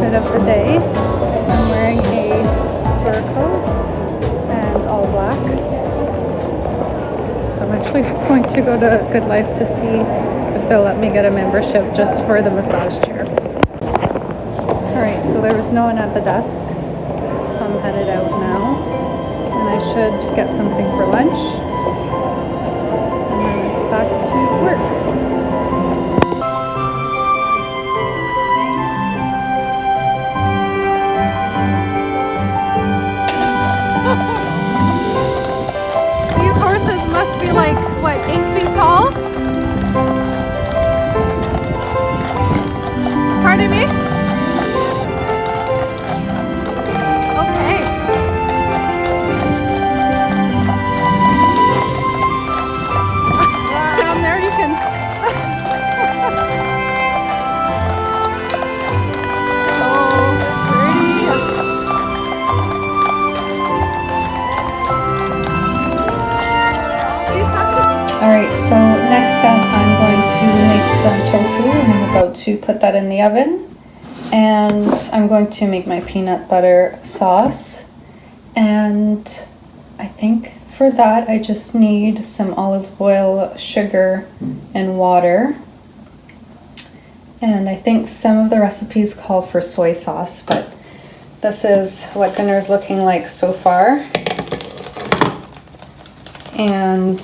Of the day. I'm wearing a fur coat and all black. So I'm actually just going to go to Good Life to see if they'll let me get a membership just for the massage chair. Alright, so there was no one at the desk, so I'm headed out now. And I should get something for lunch. And then it's back to work. Must be like, what, 8 feet tall? Pardon me? Okay. Down there you can... So pretty. Alright, so next up I'm going to make some tofu and I'm about to put that in the oven. And I'm going to make my peanut butter sauce. And I think for that I just need some olive oil, sugar, and water. And I think some of the recipes call for soy sauce, but this is what dinner's looking like so far. And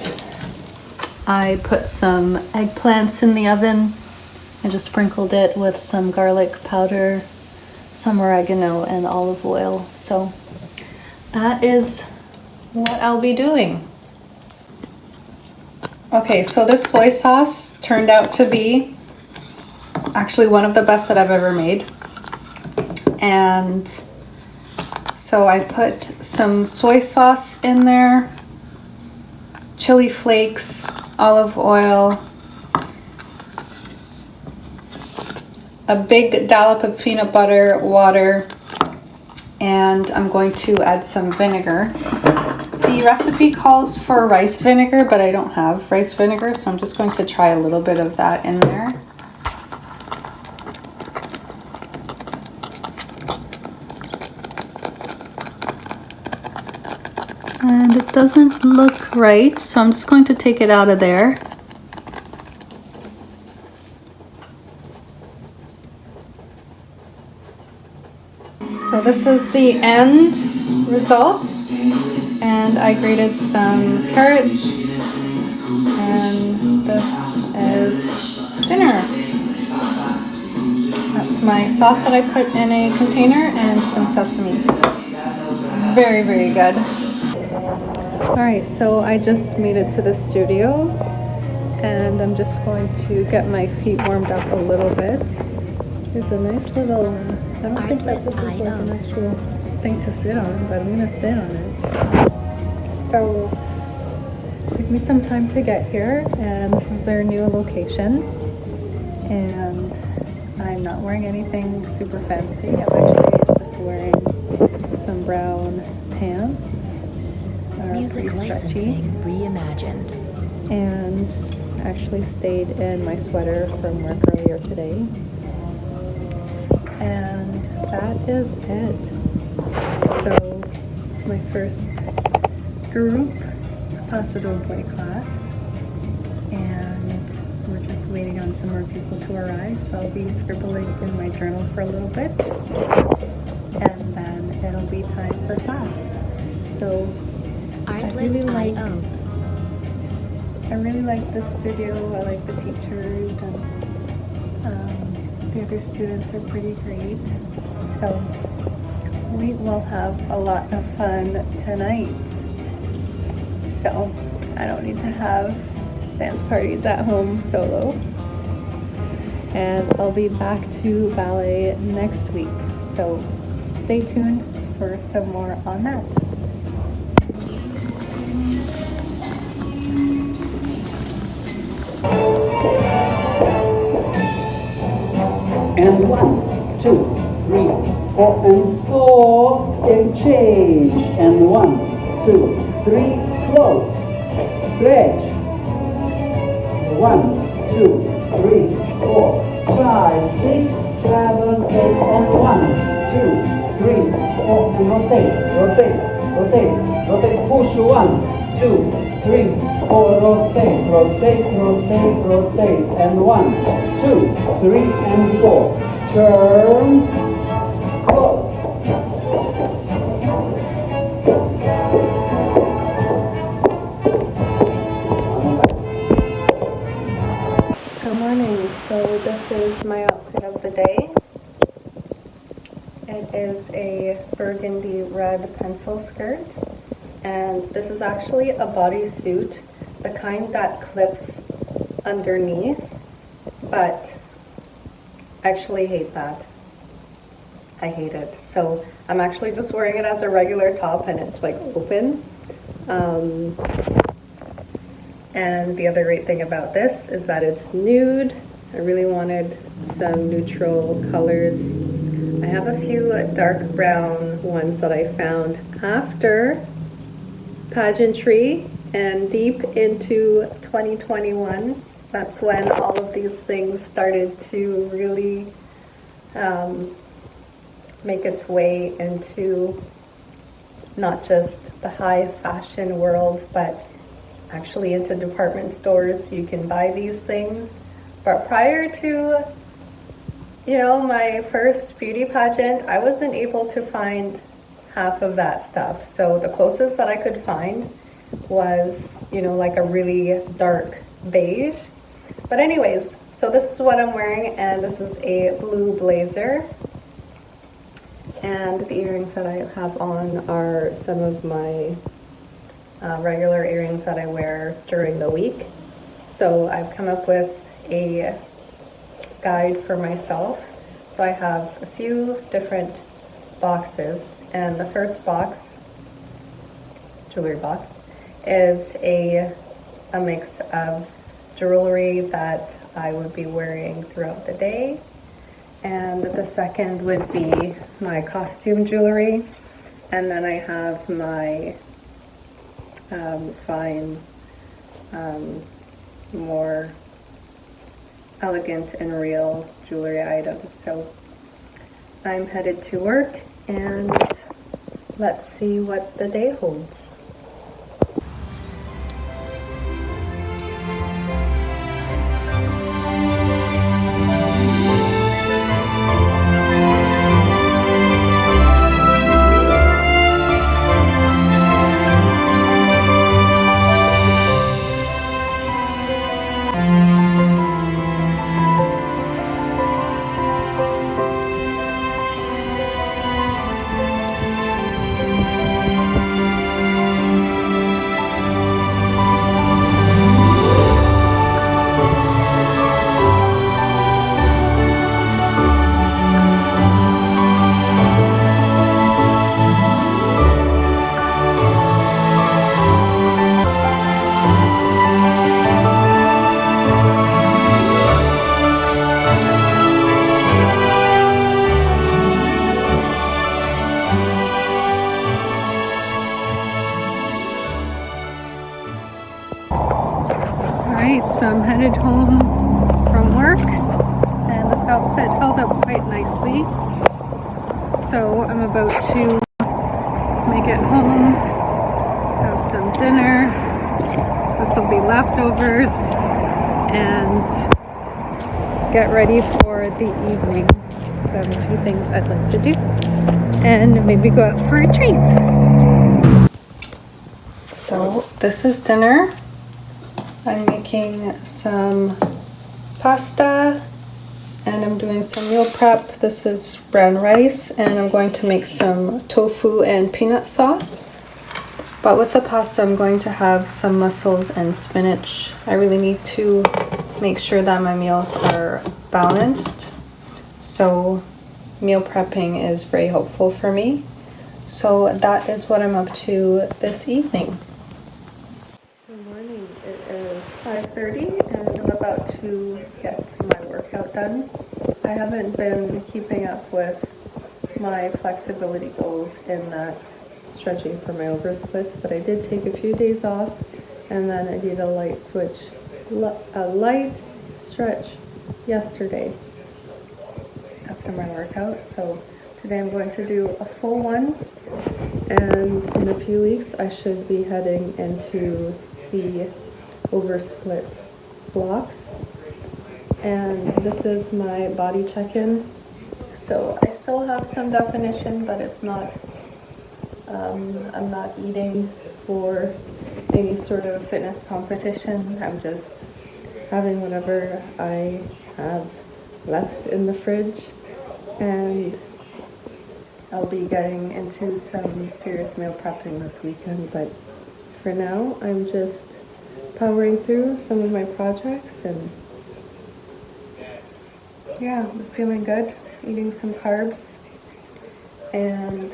I put some eggplants in the oven. I just sprinkled it with some garlic powder, some oregano, and olive oil. So that is what I'll be doing. Okay, so this soy sauce turned out to be actually one of the best that I've ever made. And so I put some soy sauce in there, chili flakes, olive oil, a big dollop of peanut butter, water, and I'm going to add some vinegar. The recipe calls for rice vinegar, but I don't have rice vinegar, so I'm just going to try a little bit of that in there. And it doesn't look right, so I'm just going to take it out of there. So this is the end result, and I grated some carrots, and this is dinner. That's my sauce that I put in a container and some sesame seeds. Very, very good. Alright, so I just made it to the studio and I'm just going to get my feet warmed up a little bit. There's a nice little, I don't think that this is like an actual thing to sit on, but I'm going to sit on it. So, it took me some time to get here, and this is their new location. And I'm not wearing anything super fancy. I'm actually just wearing some brown pants. Music licensing reimagined. And actually stayed in my sweater from work earlier today. And that is it. So it's my first group Paso Doble class, and we're just waiting on some more people to arrive. So I'll be scribbling in my journal for a little bit, and then it'll be time for class. So I really like this video. I like the teachers, and the other students are pretty great. So we will have a lot of fun tonight. So I don't need to have dance parties at home solo. And I'll be back to ballet next week. So stay tuned for some more on that. And 1, 2, 3, 4, and 4, and change, and 1, 2, 3, close, stretch, 1, 2, 3, 4, 5, 6, 7, 8, and 1, 2, 3, 4, and rotate, rotate, rotate, rotate, push, 1, 2, 3, 4, rotate, rotate, rotate, rotate, and 1, 2, 3, and 4, turn, close. Good morning. So this is my outfit of the day. It is a burgundy red pencil skirt, and this is actually a bodysuit, the kind that clips underneath, but I actually hate that. I hate it. So I'm actually just wearing it as a regular top, and it's like open. And the other great thing about this is that it's nude. I really wanted some neutral colors. I have a few dark brown ones that I found after pageantry and deep into 2021. That's when all of these things started to really make its way into not just the high fashion world, but actually into department stores. You can buy these things. But prior to, my first beauty pageant, I wasn't able to find half of that stuff. So the closest that I could find was, like a really dark beige. But anyways, so this is what I'm wearing, and this is a blue blazer. And the earrings that I have on are some of my regular earrings that I wear during the week. So I've come up with a guide for myself. So I have a few different boxes, and the first box, jewelry box, is a mix of jewelry that I would be wearing throughout the day. And the second would be my costume jewelry. And then I have my fine, more elegant and real jewelry items. So I'm headed to work, and let's see what the day holds. So I'm headed home from work, and this outfit held up quite nicely. So I'm about to make it home, have some dinner. This will be leftovers, and get ready for the evening. So I have a few things I'd like to do, and maybe go out for a treat. So this is dinner. I'm making some pasta, and I'm doing some meal prep. This is brown rice, and I'm going to make some tofu and peanut sauce. But with the pasta, I'm going to have some mussels and spinach. I really need to make sure that my meals are balanced. So meal prepping is very helpful for me. So that is what I'm up to this evening. 5:30, and I'm about to get my workout done. I haven't been keeping up with my flexibility goals in that stretching for my oversplits, but I did take a few days off, and then I did a light stretch yesterday after my workout. So today I'm going to do a full one, and in a few weeks I should be heading into the oversplit blocks. And this is my body check-in. So I still have some definition, but it's not, I'm not eating for any sort of fitness competition. I'm just having whatever I have left in the fridge, and I'll be getting into some serious meal prepping this weekend. But for now, I'm just powering through some of my projects, and yeah, I'm feeling good, eating some carbs and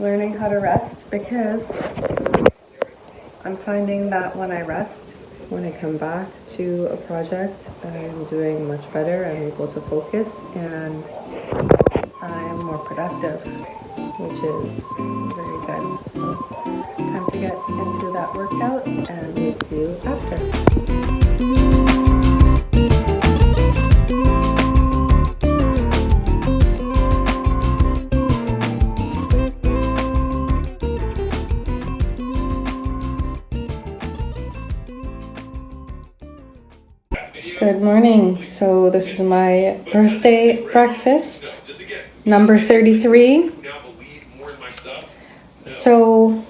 learning how to rest, because I'm finding that when I rest, when I come back to a project, I'm doing much better. I'm able to focus and I'm more productive, which is very good. So time to get into that workout, and we'll see you after. Good morning. So this is my birthday breakfast, number 33. So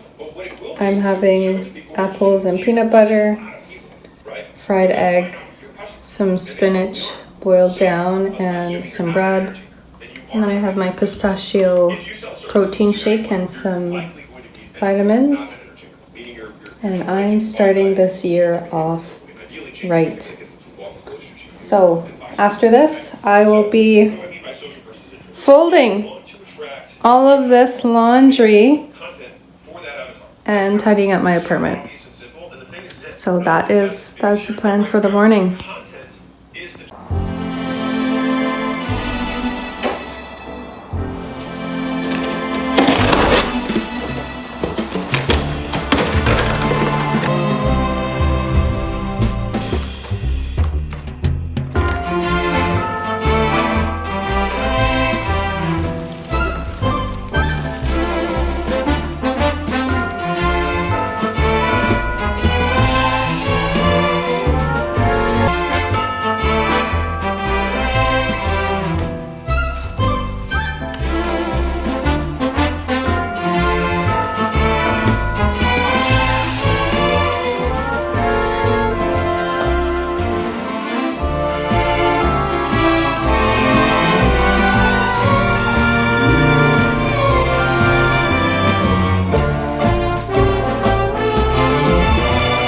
I'm having apples and peanut butter, fried egg, some spinach boiled down, and some bread. And then I have my pistachio protein shake and some vitamins. And I'm starting this year off right. So after this, I will be folding all of this laundry and tidying up my apartment. So that's the plan for the morning.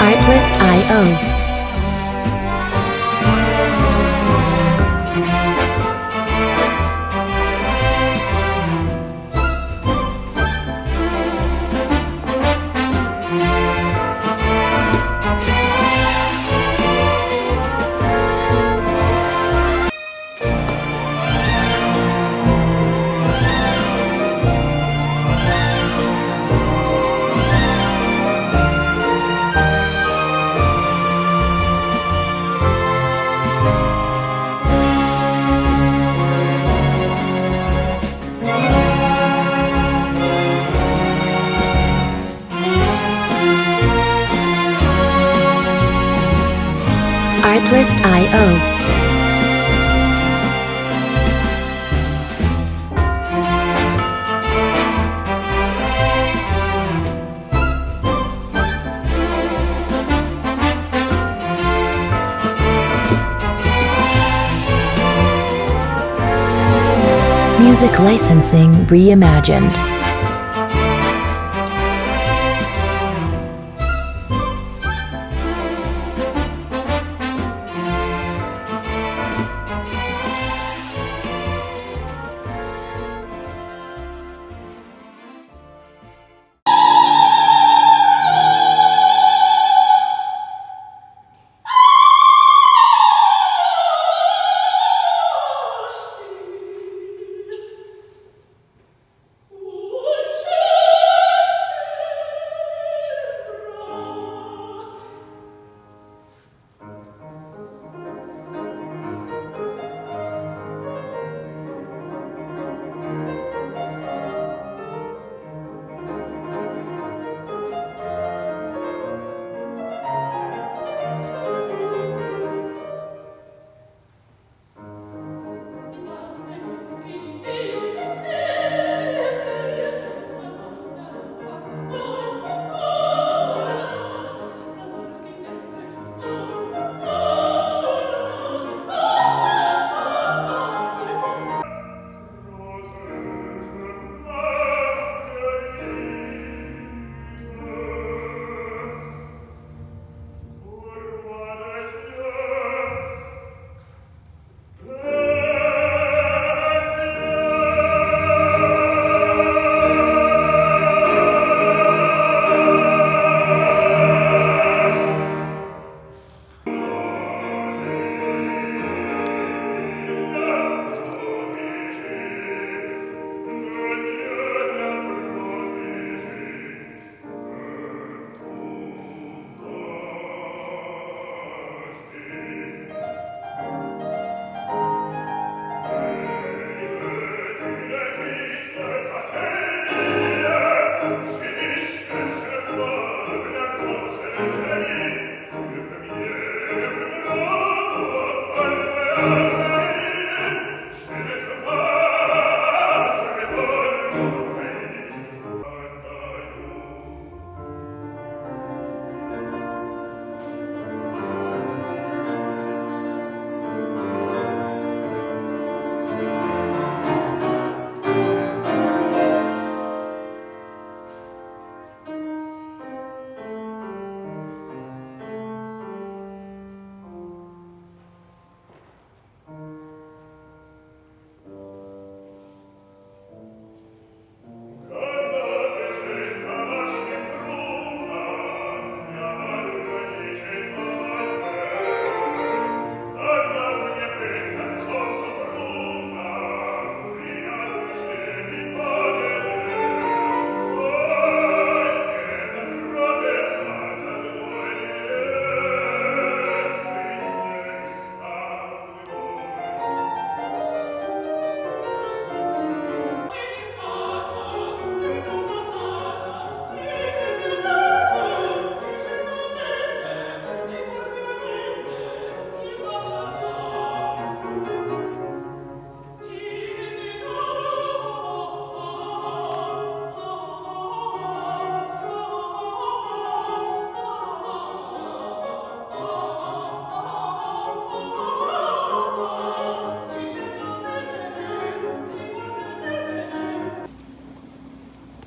Artlist.io. Artlist.io. Music licensing reimagined.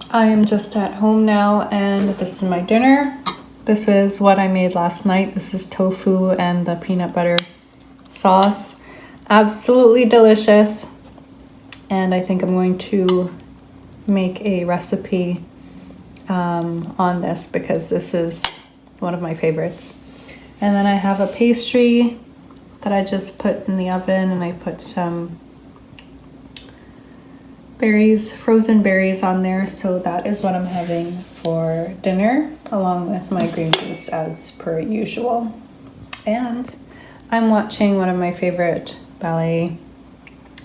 I am just at home now and this is my dinner. This is what I made last night. This is tofu and the peanut butter sauce. Absolutely delicious. And I think I'm going to make a recipe on this because this is one of my favorites. And then I have a pastry that I just put in the oven, and I put some berries, frozen berries on there. So that is what I'm having for dinner, along with my green juice as per usual. And I'm watching one of my favorite ballet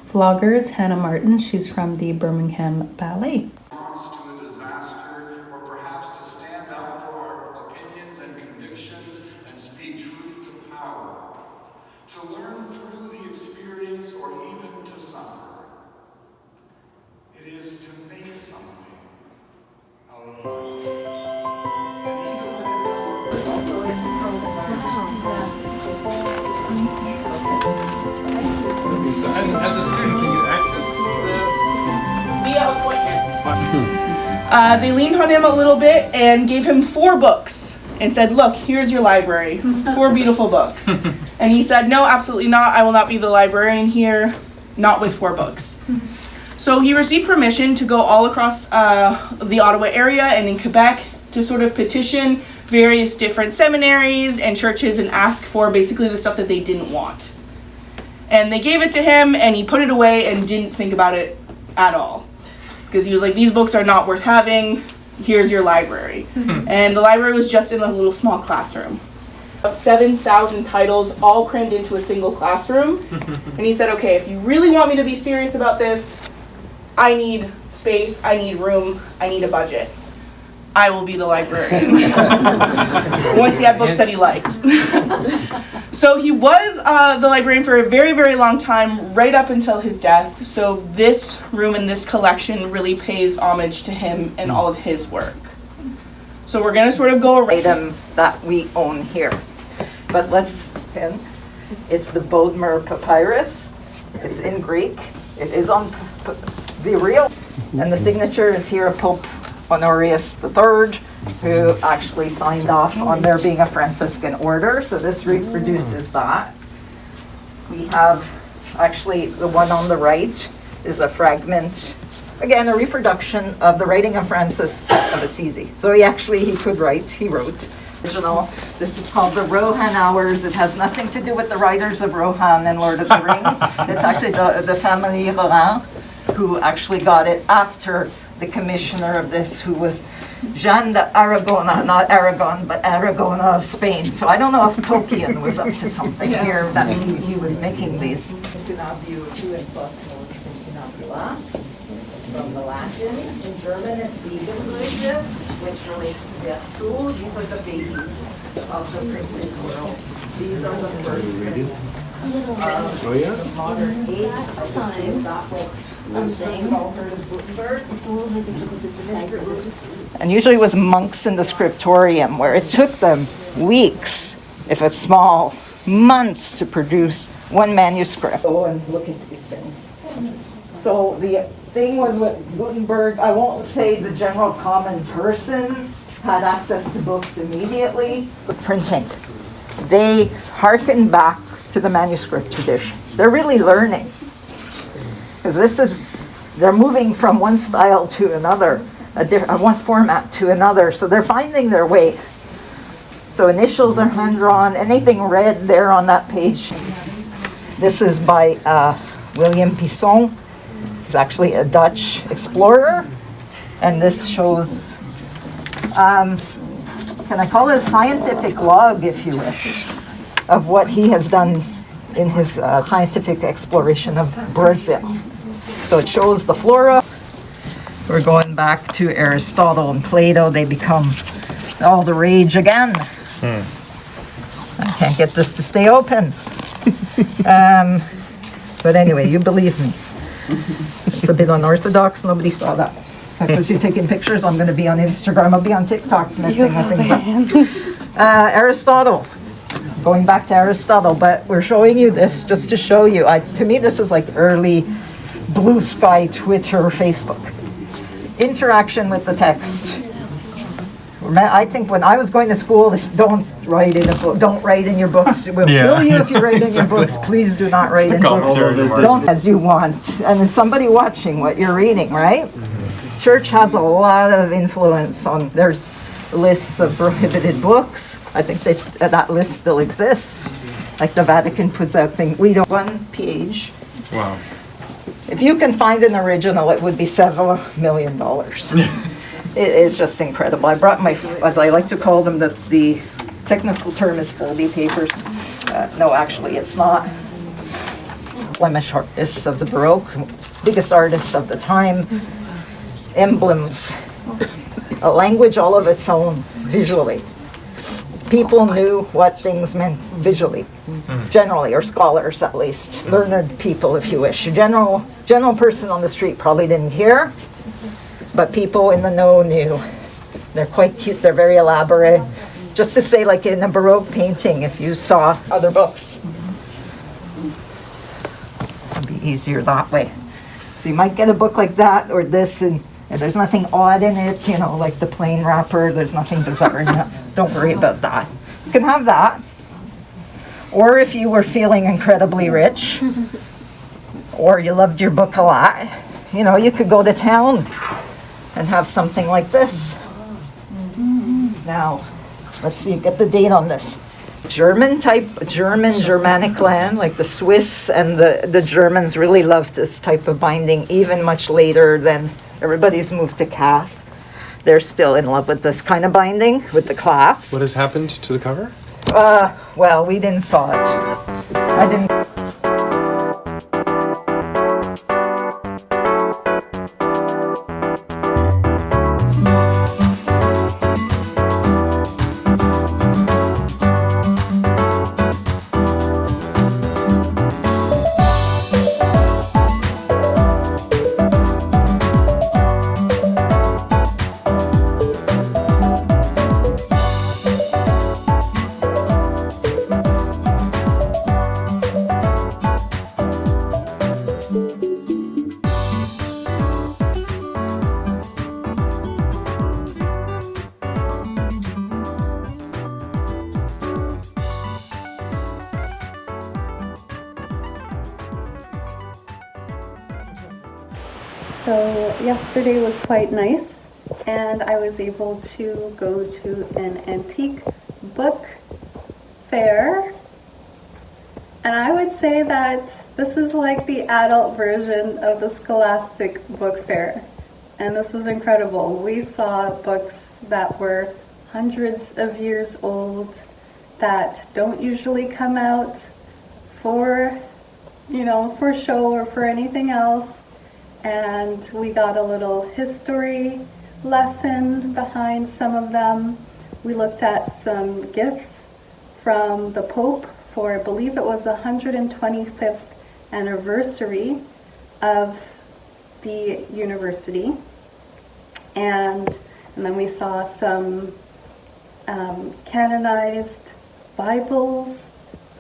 vloggers, Hannah Martin. She's from the Birmingham Ballet. To a disaster, or perhaps to stand up for our opinions and convictions and speak truth to power, to learn through the experience or even to suffer. It is to make something out of life. And even when it So as a student, can you access the... Via appointment. They leaned on him a little bit and gave him 4 books and said, look, here's your library, 4 beautiful books. And he said, no, absolutely not. I will not be the librarian here, not with 4 books. So he received permission to go all across the Ottawa area and in Quebec to sort of petition various different seminaries and churches and ask for basically the stuff that they didn't want. And they gave it to him, and he put it away and didn't think about it at all. Because he was like, these books are not worth having, here's your library. And the library was just in a little small classroom. About 7,000 titles, all crammed into a single classroom. And he said, okay, if you really want me to be serious about this, I need space, I need room, I need a budget. I will be the librarian. Once he had books that he liked. So he was the librarian for a very, very long time, right up until his death. So this room and this collection really pays homage to him and all of his work. So we're going to sort of go around item that we own here. But it's the Bodmer papyrus. It's in Greek. It is on the real, and the signature is here of Pope Honorius III, who actually signed off on there being a Franciscan order. So this reproduces that. We have actually the one on the right is a fragment, again, a reproduction of the writing of Francis of Assisi. So he could write, he wrote. Original. This is called the Rohan Hours. It has nothing to do with the writers of Rohan and Lord of the Rings. It's actually the family Rohan who actually got it after the commissioner of this, who was Jean de Aragona, not Aragon, but Aragona of Spain. So I don't know if Tolkien was up to something here that he was making these. From the Latin. In German, it's Liebebrüche, which relates to Berceau. These are the babies of the printed world. These are the first prints of the modern age of the Tafel. And usually it was monks in the scriptorium, where it took them weeks, if it's small, months to produce one manuscript. Go and look into these things. So the thing was with Gutenberg, I won't say the general common person had access to books immediately, but printing. They hearken back to the manuscript tradition. They're really learning. Because they're moving from one style to another, one format to another, so they're finding their way. So initials are hand-drawn, anything red there on that page. This is by William Pisson. He's actually a Dutch explorer, and this shows, can I call it a scientific log, if you wish, of what he has done in his scientific exploration of Brazil. So it shows the flora. We're going back to Aristotle and Plato. They become all the rage again. I can't get this to stay open. But anyway, you believe me. It's a bit unorthodox. Nobody saw that. Because you're taking pictures, I'm going to be on Instagram. I'll be on TikTok messing things up. Aristotle. Going back to Aristotle, but we're showing you this just to show you. To me, this is like early blue sky Twitter, Facebook. interaction with the text. I think when I was going to school, don't write in a book. Don't write in your books. It will kill you if you write in your books. Please do not write in books. Don't as you want. And there's somebody watching what you're reading, right? Church has a lot of influence on. There's lists of prohibited books. I think that list still exists. Like the Vatican puts out things. We don't. One page. Wow. If you can find an original, it would be several $1 million. It is just incredible. I brought my, as I like to call them, the technical term is foldy papers. No, actually, it's not. Flemish artists of the Baroque, biggest artists of the time, emblems, a language all of its own visually. People knew what things meant visually, generally, or scholars at least, learned people if you wish. General person on the street probably didn't hear, but people in the know knew. They're quite cute, they're very elaborate. Just to say, like in a Baroque painting, if you saw other books, it'd be easier that way. So you might get a book like that or this, and there's nothing odd in it, you know, like the plain wrapper, there's nothing bizarre in it. Don't worry about that. You can have that. Or if you were feeling incredibly rich, or you loved your book a lot, you know, you could go to town and have something like this. Now, let's see, get the date on this. Germanic land, like the Swiss and the Germans really loved this type of binding, even much later than everybody's moved to calf. They're still in love with this kind of binding, with the clasp. What has happened to the cover? Well, we didn't saw it. I didn't. So yesterday was quite nice, and I was able to go to an antique book fair, and I would say that this is like the adult version of the Scholastic book fair, and this was incredible. We saw books that were hundreds of years old that don't usually come out for, you know, for show or for anything else. And we got a little history lesson behind some of them. We looked at some gifts from the Pope for, I believe it was the 125th anniversary of the university. And then we saw some canonized Bibles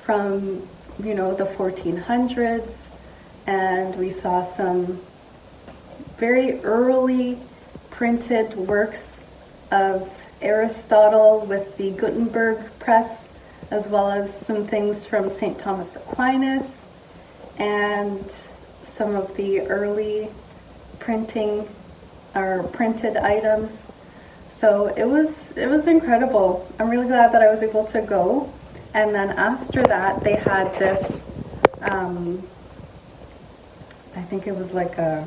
from, you know, the 1400s. And we saw some very early printed works of Aristotle with the Gutenberg press, as well as some things from St. Thomas Aquinas and some of the early printing or printed items. So it was incredible. I'm really glad that I was able to go. And then after that, they had this, I think it was like a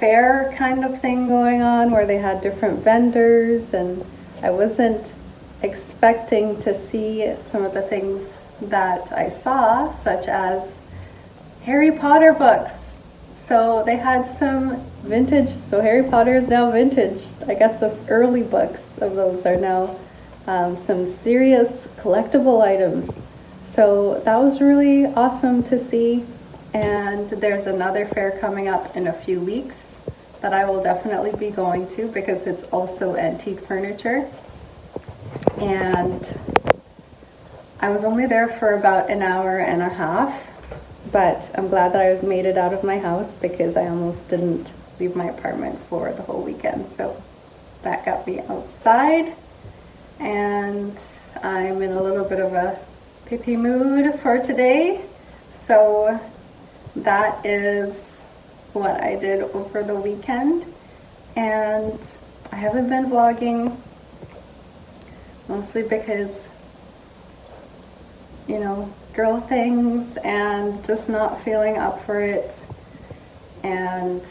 fair kind of thing going on where they had different vendors, and I wasn't expecting to see some of the things that I saw, such as Harry Potter books. So they had some vintage, so Harry Potter is now vintage. I guess the early books of those are now some serious collectible items. So that was really awesome to see. And there's another fair coming up in a few weeks that I will definitely be going to because it's also antique furniture. And I was only there for about an hour and a half, but I'm glad that I made it out of my house because I almost didn't leave my apartment for the whole weekend. So that got me outside, and I'm in a little bit of a pippy mood for today. So that is what I did over the weekend. And I haven't been vlogging, mostly because, you know, girl things and just not feeling up for it. And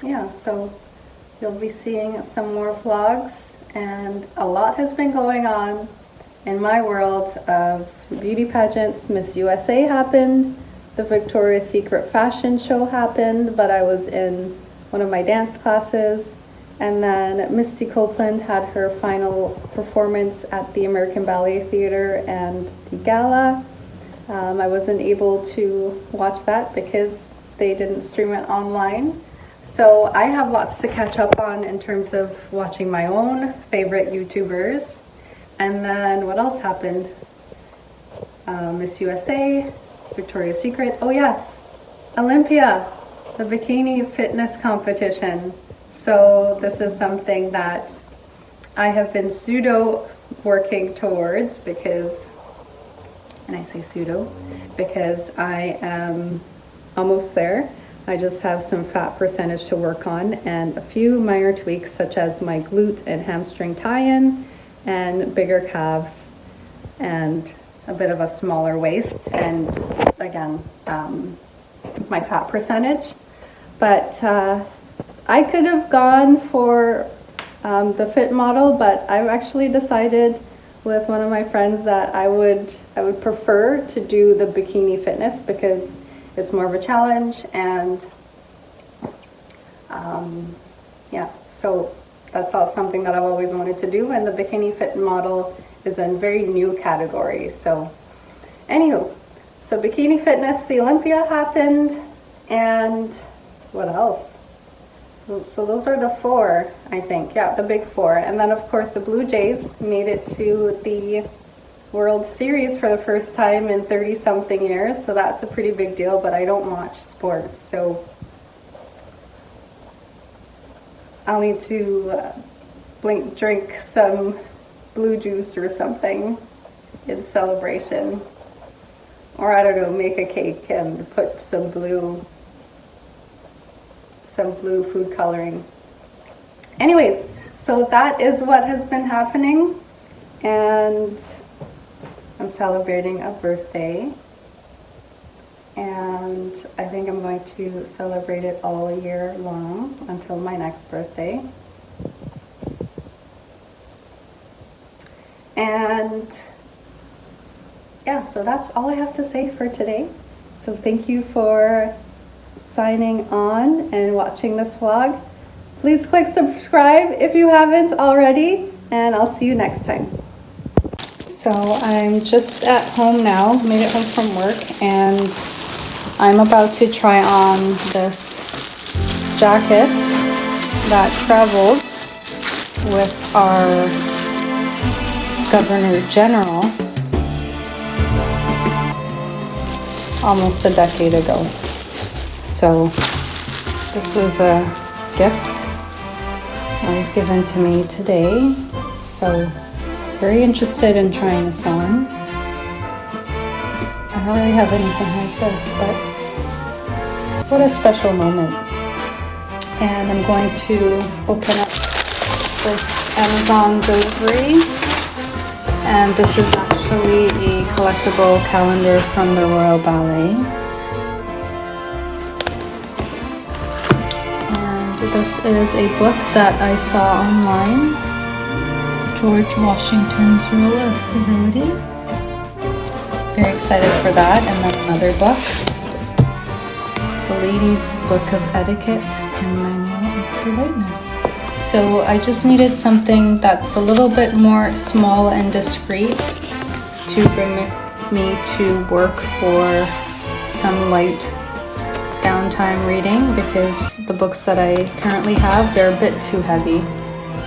yeah, so you'll be seeing some more vlogs, and a lot has been going on in my world of beauty pageants. Miss USA happened, the Victoria's Secret fashion show happened, but I was in one of my dance classes, and then Misty Copeland had her final performance at the American Ballet Theater and the gala. I wasn't able to watch that because they didn't stream it online. So I have lots to catch up on in terms of watching my own favorite YouTubers. And then what else happened? Miss USA, Victoria's Secret. Oh yes, Olympia, the bikini fitness competition. So this is something that I have been pseudo working towards because, and I say pseudo, because I am almost there. I just have some fat percentage to work on and a few minor tweaks such as my glute and hamstring tie-in and bigger calves and a bit of a smaller waist, and again, my fat percentage. But I could have gone for the fit model, but I've actually decided with one of my friends that I would prefer to do the bikini fitness because it's more of a challenge, and yeah, so that's all something that I've always wanted to do, and the bikini fit model is a very new category. So anywho, so bikini fitness, the Olympia happened, and what else? So those are the four, I think. Yeah, the big four. And then of course the Blue Jays made it to the World Series for the first time in 30 something years, so that's a pretty big deal, but I don't watch sports, so I'll need to drink some blue juice or something in celebration, or I don't know, make a cake and put some blue food coloring. Anyways, so that is what has been happening, and I'm celebrating a birthday, and I think I'm going to celebrate it all year long until my next birthday. And yeah, so that's all I have to say for today. So thank you for signing on and watching this vlog. Please click subscribe if you haven't already, and I'll see you next time. So I'm just at home now, made it home from work, and I'm about to try on this jacket that traveled with our Governor General almost a decade ago. So this was a gift that was given to me today. So very interested in trying this on. I don't really have anything like this, but what a special moment. And I'm going to open up this Amazon delivery. And this is actually a collectible calendar from the Royal Ballet. And this is a book that I saw online. George Washington's Rule of Civility. Very excited for that. And then another book. The Ladies' Book of Etiquette and Manual of Politeness. So I just needed something that's a little bit more small and discreet to permit me to work for some light downtime reading, because the books that I currently have, they're a bit too heavy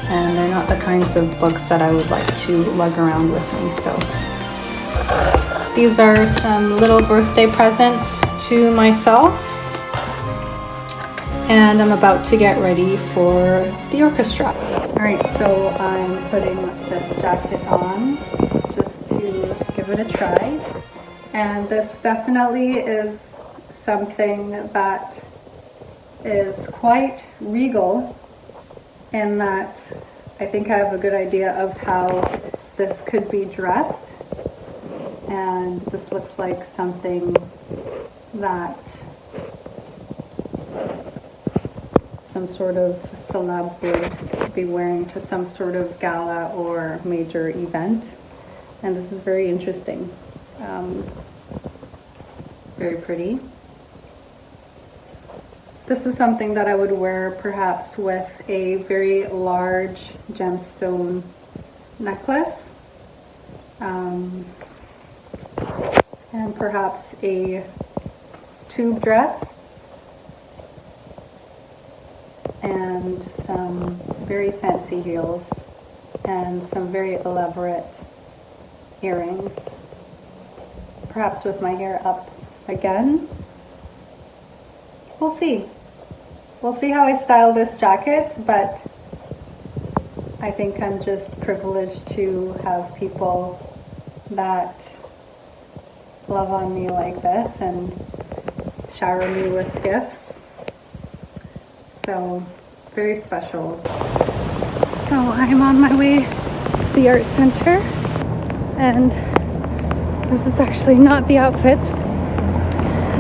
and they're not the kinds of books that I would like to lug around with me. So these are some little birthday presents to myself. and I'm about to get ready for the orchestra. Alright, so I'm putting this jacket on just to give it a try. And this definitely is something that is quite regal in that I think I have a good idea of how this could be dressed. And this looks like something that some sort of celeb would be wearing to some sort of gala or major event. And this is very interesting. Very pretty. This is something that I would wear perhaps with a very large gemstone necklace. And perhaps a tube dress and some very fancy heels and some very elaborate earrings, perhaps with my hair up again. We'll see how I style this jacket, but I think I'm just privileged to have people that love on me like this and shower me with gifts. So, very special. So I'm on my way to the art center, and this is actually not the outfit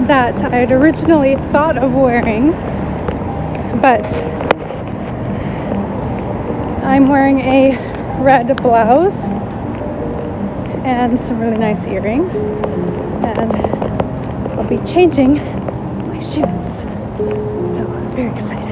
that I had originally thought of wearing, but I'm wearing a red blouse and some really nice earrings, and I'll be changing my shoes, so I'm very excited.